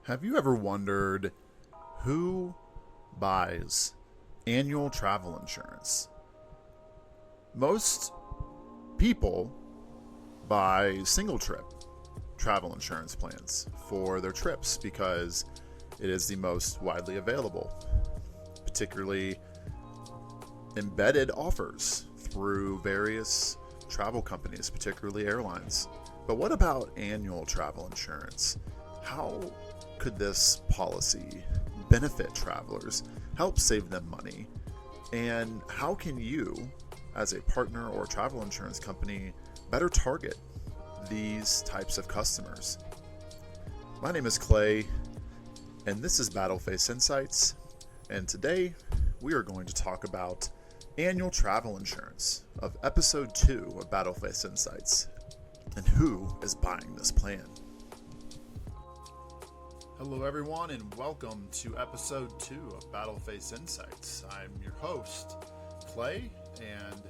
Have you ever wondered who buys annual travel insurance? Most people buy single trip travel insurance plans for their trips because it is the most widely available, particularly embedded offers through various travel companies, particularly airlines. But what about annual travel insurance? How could this policy benefit travelers, help save them money, and how can you, as a partner or travel insurance company, better target these types of customers? My name is Clay, and this is Battleface Insights, and today we are going to talk about annual travel insurance of episode 2 of Battleface Insights and who is buying this plan. Hello everyone and welcome to episode 2 of Battleface Insights. I'm your host, Clay, and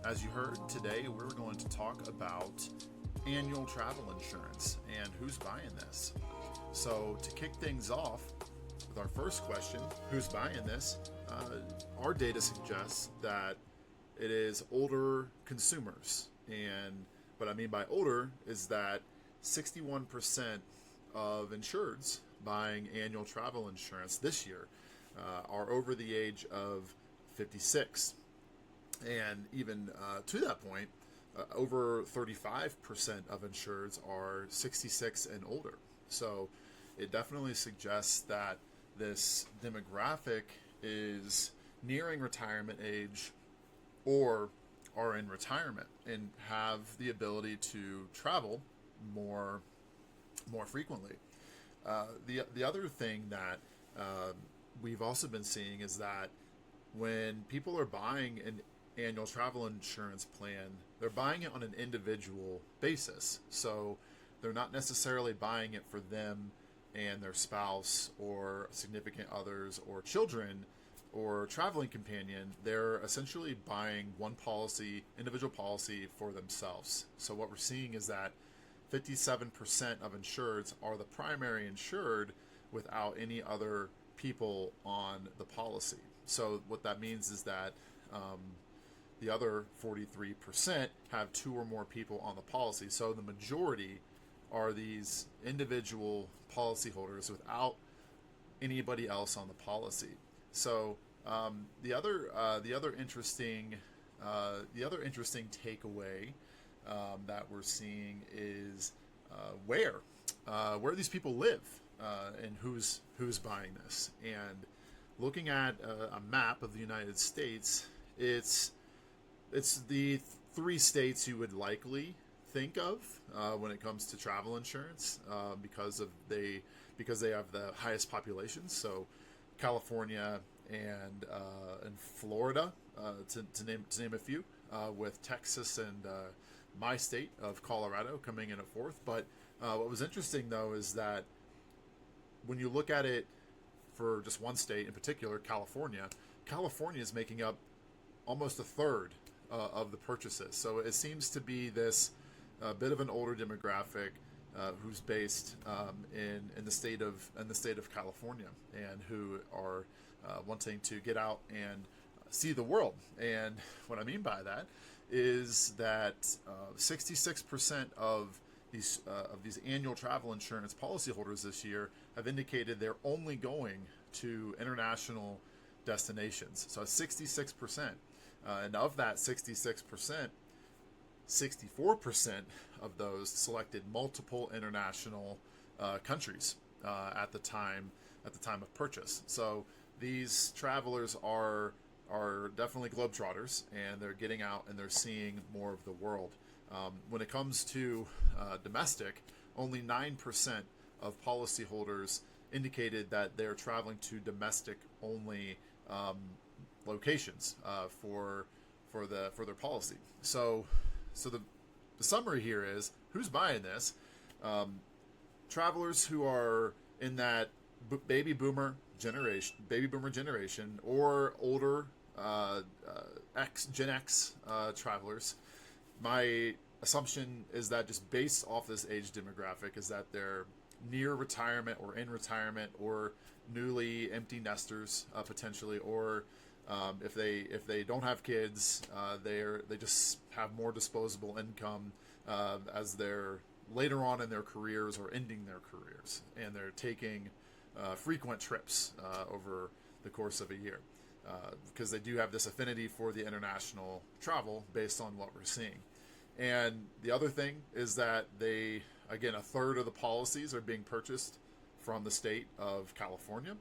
as you heard, today we're going to talk about annual travel insurance and who's buying this. So to kick things off with our first question, who's buying this? Our data suggests that it is older consumers, and what I mean by older is that 61% of insureds buying annual travel insurance this year are over the age of 56. And even to that point, over 35% of insureds are 66 and older. So it definitely suggests that this demographic is nearing retirement age or are in retirement and have the ability to travel more frequently. The other thing that we've also been seeing is that when people are buying an annual travel insurance plan, they're buying it on an individual basis. So they're not necessarily buying it for them and their spouse or significant others or children or traveling companion. They're essentially buying one policy, individual policy for themselves. So what we're seeing is that 57% of insureds are the primary insured without any other people on the policy. So what that means is that the other 43% have two or more people on the policy. So the majority are these individual policyholders without anybody else on the policy. So the other interesting takeaway that we're seeing is where these people live and who's buying this. And looking at a map of the United States, it's the three states you would likely think of when it comes to travel insurance because they have the highest populations. So California and Florida, to name a few, with Texas and my state of Colorado coming in at fourth. But what was interesting though is that when you look at it for just one state in particular, California is making up almost a third of the purchases. So it seems to be this bit of an older demographic who's based in the state of California and who are wanting to get out and see the world. And what I mean by that is that 66% of these annual travel insurance policyholders this year have indicated they're only going to international destinations. So 66%. And of that 66%, 64% of those selected multiple international countries at the time of purchase. So these travelers are definitely globetrotters, and they're getting out and they're seeing more of the world. When it comes to domestic, only 9% of policyholders indicated that they're traveling to domestic only locations for their policy. So the summary here is who's buying this? Travelers who are in that baby boomer generation or older Gen X travelers. My assumption is that just based off this age demographic is that they're near retirement or in retirement, or newly empty nesters potentially, or if they don't have kids, they just have more disposable income as they're later on in their careers or ending their careers, and they're taking frequent trips over the course of a year, because they do have this affinity for the international travel based on what we're seeing. And the other thing is that again, a third of the policies are being purchased from the state of California,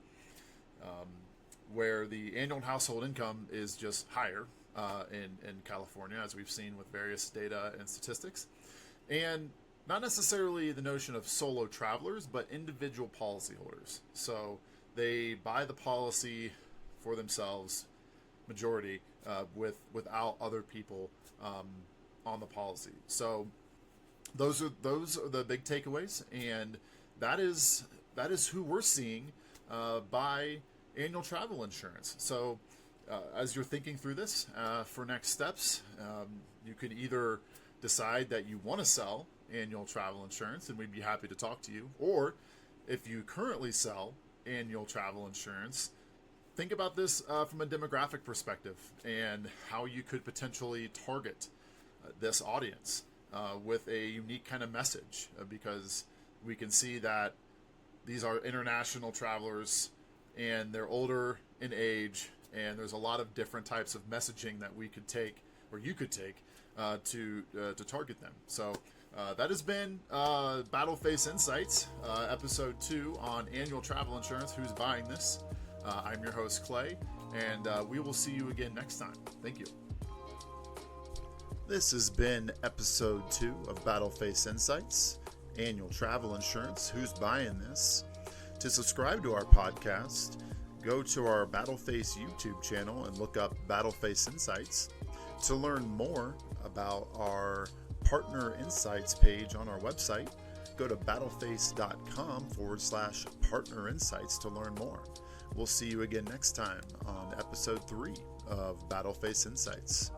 where the annual household income is just higher in California, as we've seen with various data and statistics. And not necessarily the notion of solo travelers, but individual policyholders. So they buy the policy for themselves, majority, without other people on the policy. So those are the big takeaways, and that is who we're seeing buy annual travel insurance. So as you're thinking through this for next steps, you could either decide that you want to sell annual travel insurance, and we'd be happy to talk to you, or if you currently sell annual travel insurance, think about this from a demographic perspective and how you could potentially target this audience with a unique kind of message, because we can see that these are international travelers and they're older in age, and there's a lot of different types of messaging that we could take, or you could take, to target them. So that has been Battleface Insights, episode 2 on annual travel insurance. Who's buying this? I'm your host, Clay, and we will see you again next time. Thank you. This has been episode 2 of Battleface Insights, annual travel insurance. Who's buying this? To subscribe to our podcast, go to our Battleface YouTube channel and look up Battleface Insights. To learn more about our Partner Insights page on our website, go to battleface.com/partner insights to learn more. We'll see you again next time on episode 3 of Battleface Insights.